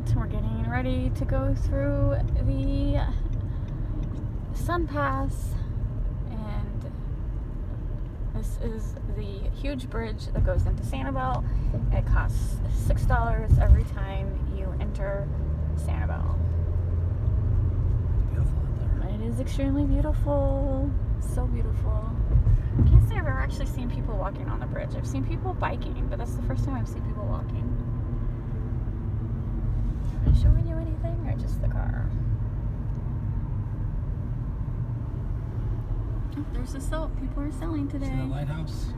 night. We're getting ready to go through the Sun Pass, and this is the huge bridge that goes into Sanibel. It costs $6 every time you enter Sanibel. Beautiful out there. It is extremely beautiful. So beautiful. I can't say I've ever actually seen people walking on the bridge. I've seen people biking, but that's the first time I've seen people walking. Am I showing you anything, or just the car? Oh, there's a sell. People are selling today. See the lighthouse?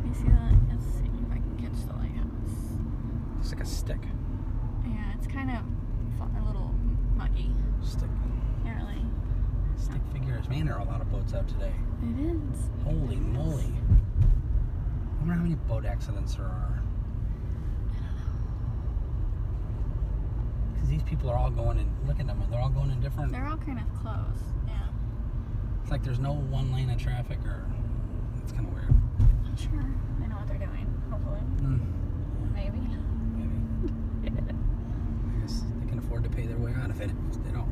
You see that? Let's see if I can catch the lighthouse. It's like a stick. Yeah, it's kind of a little muggy. Stick. Can't really. Stick figures. Man, there are a lot of boats out today. It is. Holy moly. I wonder how many boat accidents there are. Because these people are all going in, look at them, they're all going in different. They're all kind of close. Yeah. It's like there's no one lane of traffic, or it's kind of weird. I'm sure they know what they're doing, hopefully. Maybe. Maybe. I guess they can afford to pay their way out of it. They don't.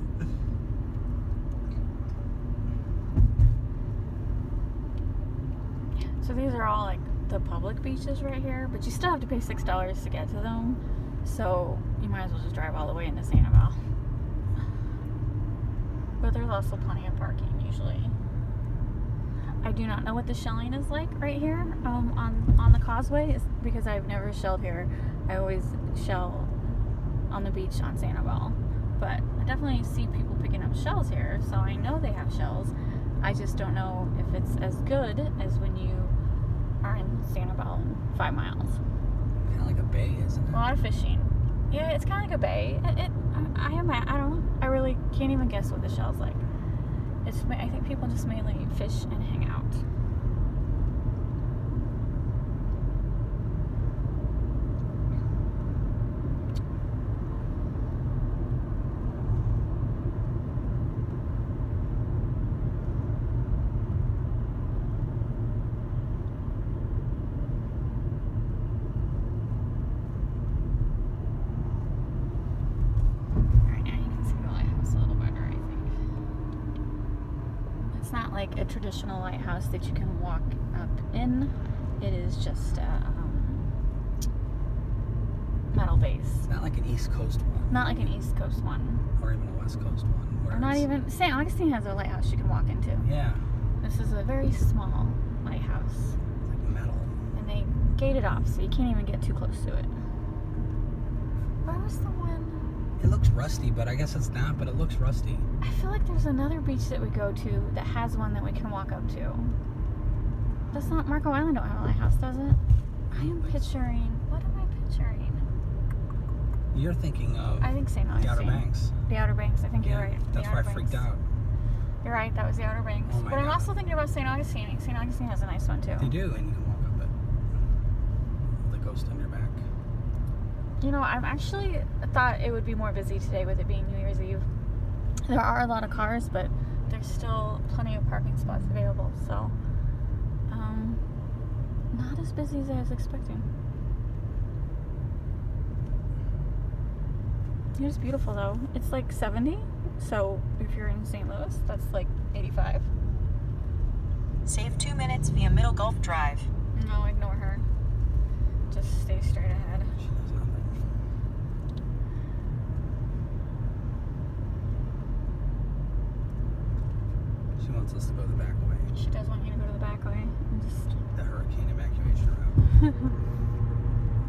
So these are all like the public beaches right here, but you still have to pay $6 to get to them. So you might as well just drive all the way into Sanibel. But there's also plenty of parking usually. I do not know what the shelling is like right here on the causeway, because I've never shelled here. I always shell on the beach on Sanibel. But I definitely see people picking up shells here, so I know they have shells. I just don't know if it's as good as when you are in Sanibel in 5 miles. Kind of like a bay, isn't it? A lot of fishing. Yeah, it's kind of like a bay. I don't know. I really can't even guess what the shell's like. I think people just mainly fish and hang out. It's not like a traditional lighthouse that you can walk up in. It is just a metal base. Not like an East Coast one. Not like an East Coast one. Or even a West Coast one. Or not even. St. Augustine has a lighthouse you can walk into. Yeah. This is a very small lighthouse. It's like metal. And they gate it off, so you can't even get too close to it. Where was the one? It looks rusty, but I guess it's not, but it looks rusty. I feel like there's another beach that we go to that has one that we can walk up to. That's not Marco Island don't have a lighthouse, does it? I am picturing, what am I picturing? You're thinking of I think St. Augustine. the Outer Banks. The Outer Banks, I think you're right. That's why I freaked out. You're right, that was the Outer Banks. Oh my but I'm God. also thinking about St. Augustine. St. Augustine has a nice one too. They do, and you can walk up it. The ghost on your back. You know, I've actually thought it would be more busy today with it being New Year's Eve. There are a lot of cars, but there's still plenty of parking spots available, so not as busy as I was expecting. It is beautiful though. It's like 70, so if you're in St. Louis, that's like 85. Save 2 minutes via Middle Gulf Drive. No, ignore her. Just stay straight ahead. She does nothing. She wants us to go the back way. She does want you to go to the back way and just... The hurricane evacuation route.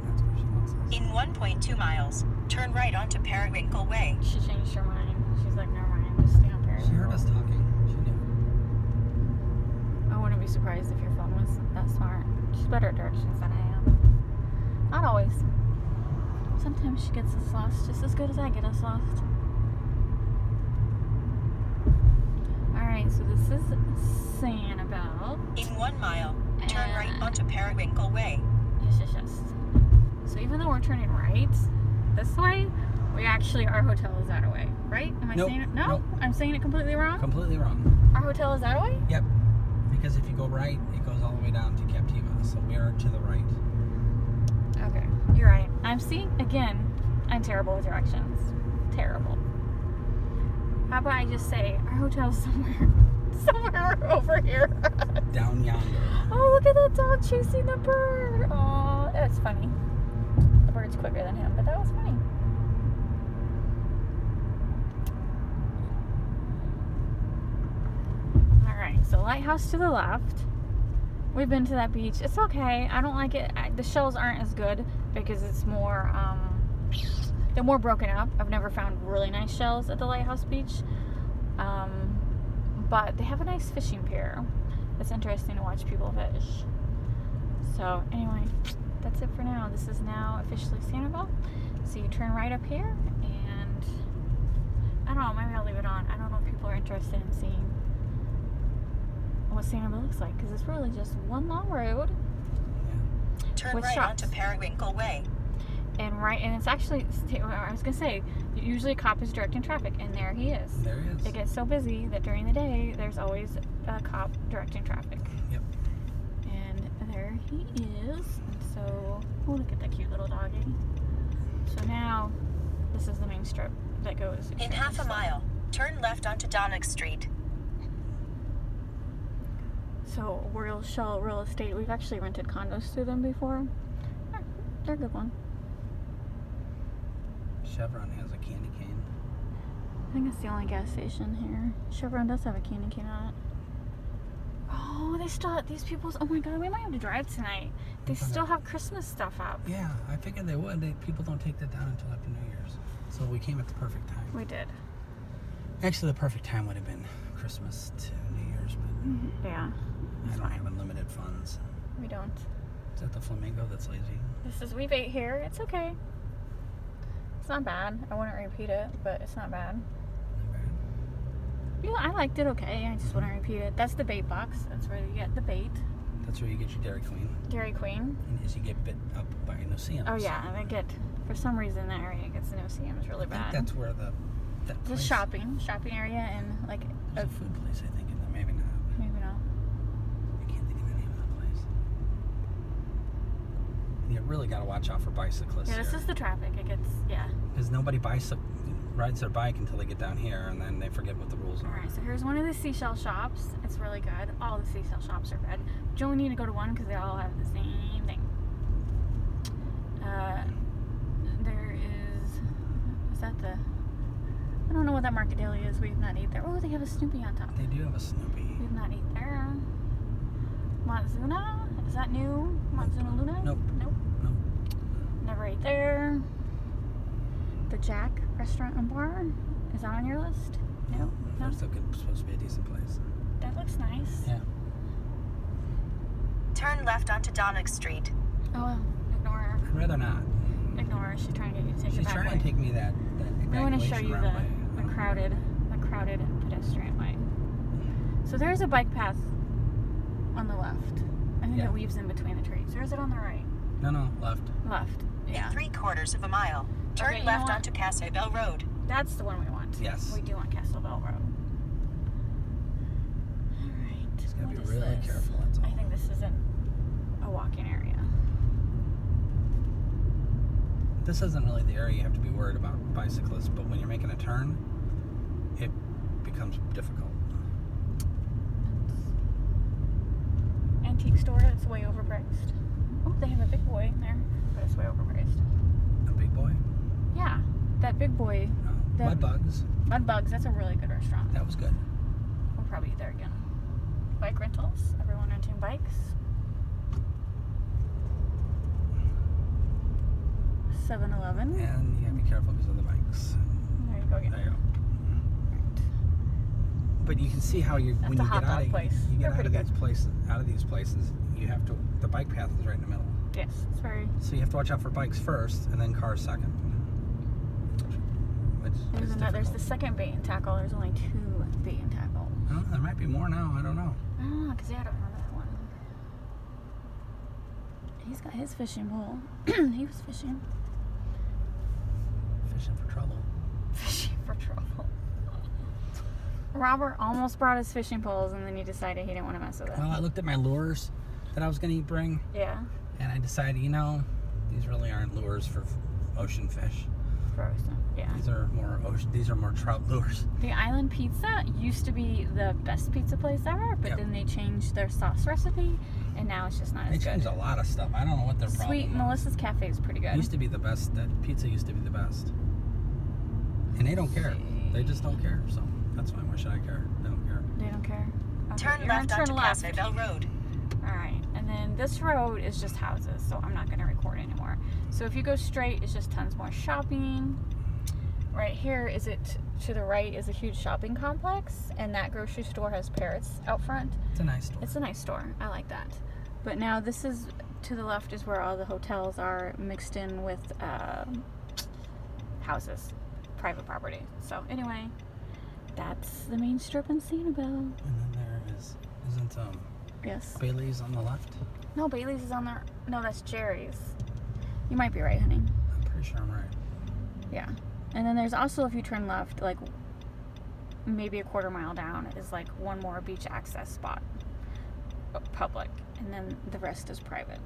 That's where she wants us. In 1.2 miles, turn right onto Periwinkle Way. She changed her mind. She's like, never mind, just stay on Paris. She heard us talking. She knew. I wouldn't be surprised if your phone was that smart. She's better at directions than I am. Not always. Sometimes she gets us lost just as good as I get us lost. Alright, so this is Sanibel. In 1 mile, turn right onto Periwinkle Way. Yes. So even though we're turning right this way, we actually, our hotel is that way, right? Am I saying it? No? Nope. I'm saying it completely wrong? Completely wrong. Our hotel is that way? Yep. Because if you go right, it goes all the way down to Captiva. So we are to the right. Okay, you're right. I'm seeing, again, I'm terrible with directions. Terrible. How about I just say our hotel's somewhere over here. Down yonder. Oh, look at that dog chasing the bird. Oh, that's funny. The bird's quicker than him, but that was funny. All right, so lighthouse to the left. We've been to that beach. It's okay. I don't like it. The shells aren't as good because it's more, they're more broken up. I've never found really nice shells at the lighthouse beach. But they have a nice fishing pier. It's interesting to watch people fish. So anyway, that's it for now. This is now officially Sanibel. So you turn right up here, and I don't know, maybe I'll leave it on. I don't know if people are interested in seeing what Sanibel looks like, because it's really just one long road. Turn with right shops. onto Periwinkle Way. And it's actually, I was gonna say, usually a cop is directing traffic, and there he is. There he is. It gets so busy that during the day there's always a cop directing traffic. Yep. And there he is. And so, oh, look at that cute little doggy. So now, this is the main strip that goes. In half a mile, turn left onto Donnock Street. So, Shell Real Estate, we've actually rented condos through them before. They're a good one. Chevron has a candy cane. I think it's the only gas station here. Chevron does have a candy cane on it. Oh, they still, these people's, oh my god, we might have to drive tonight. They still have Christmas stuff up. Yeah, I figured they would. People don't take that down until after New Year's. So we came at the perfect time. We did. Actually, the perfect time would have been Christmas to New Year's, but Yeah. I don't have unlimited funds. We don't. Is that the flamingo that's lazy? We've ate here. It's okay. It's not bad. I wouldn't repeat it, but it's not bad. Not bad. Yeah, I liked it okay. I just wouldn't repeat it. That's the bait box. That's where you get the bait. That's where you get your Dairy Queen. Dairy Queen. And as you get bit up by a no-see-ums. Oh yeah, and I get, for some reason that area gets the no-see-ums really I think bad. that's where that The place, shopping area and like there's a food place, I think, in there. Maybe not. maybe not. I can't think of the name of that place. You really got to watch out for bicyclists. Yeah, this is the traffic. It gets, yeah. Because nobody rides their bike until they get down here, and then they forget what the rules are. Alright, so here's one of the seashell shops. It's really good. All the seashell shops are good. But you only need to go to one because they all have the same thing. There is that the, I don't know what that Market Daily is. We've not eaten there. Oh, they have a Snoopy on top. They do have a Snoopy. We've not eaten there. Montezuna? Is that new? Montezuna Luna? Nope. Nope. Nope. Never ate there. The Jack Restaurant and Bar. Is that on your list? No. That's supposed to be a decent place. That looks nice. Yeah. Turn left onto Donnock Street. Oh, well, ignore her. I'd rather not. Ignore her. She's trying to get you to take She's it back trying way. to take me that I want to show evacuation you route way. the crowded pedestrian way. So there's a bike path on the left. I think Yeah. it weaves in between the trees. Or is it on the right? No, left. Left. Yeah. In 3/4 of a mile, turn Okay, you know left what? onto Castlebell Road. That's the one we want. Yes. We do want Castlebell Road. Alright. Just gotta what be is really this? careful, that's all. I think this isn't a walking area. This isn't really the area you have to be worried about bicyclists, but when you're making a turn, it becomes difficult. Antique store that's way overpriced. Oh, they have a big boy in there, but it's way overpriced. A big boy? Yeah, that big boy. No. That- Mudbugs. Mudbugs, that's a really good restaurant. That was good. We'll probably eat there again. Bike rentals, everyone renting bikes. 7-Eleven. And you gotta be careful because of the bikes. There you go again. There you go. But you can see how you That's when a you hot get out dog of place. you They're get out of pretty these places, you have to. The bike path is right in the middle, Yes, it's very. so you have to watch out for bikes first, and then cars second. Which is There's the difficult. second bait and tackle. There's only 2 bait and tackle. Oh, there might be more now. I don't know. I don't know, because they had it on that one. He's got his fishing pole. He was fishing. Fishing for trouble. Fishing for trouble. Robert almost brought his fishing poles, and then he decided he didn't want to mess with it. Well, I looked at my lures that I was going to bring, Yeah. and I decided, these really aren't lures for ocean fish. Frozen. Yeah. These are more trout lures. The Island Pizza used to be the best pizza place ever, but Yep. then they changed their sauce recipe, and now it's just not They as good. changed a lot of stuff. I don't know what their problem Sweet was. Melissa's Cafe is pretty good. It used to be the best. That pizza used to be the best. And they don't care. They just don't care. So that's fine. Why should I care? They don't care. They don't care. Okay, Turn you're left gonna onto turn left. Sanibel Road. Alright, and then this road is just houses, so I'm not going to record anymore. So if you go straight, it's just tons more shopping. Right here, to the right is a huge shopping complex, and that grocery store has parrots out front. It's a nice store. It's a nice store. I like that. But now this is, to the left is where all the hotels are mixed in with houses, private property. So anyway, that's the main strip in Sanibel. And then there isn't Yes. Bailey's on the left? No, Bailey's is on there. No, that's Jerry's. You might be right, honey. I'm pretty sure I'm right. Yeah. And then there's also, if you turn left, like maybe a quarter mile down, is like one more beach access spot, public, and then the rest is private.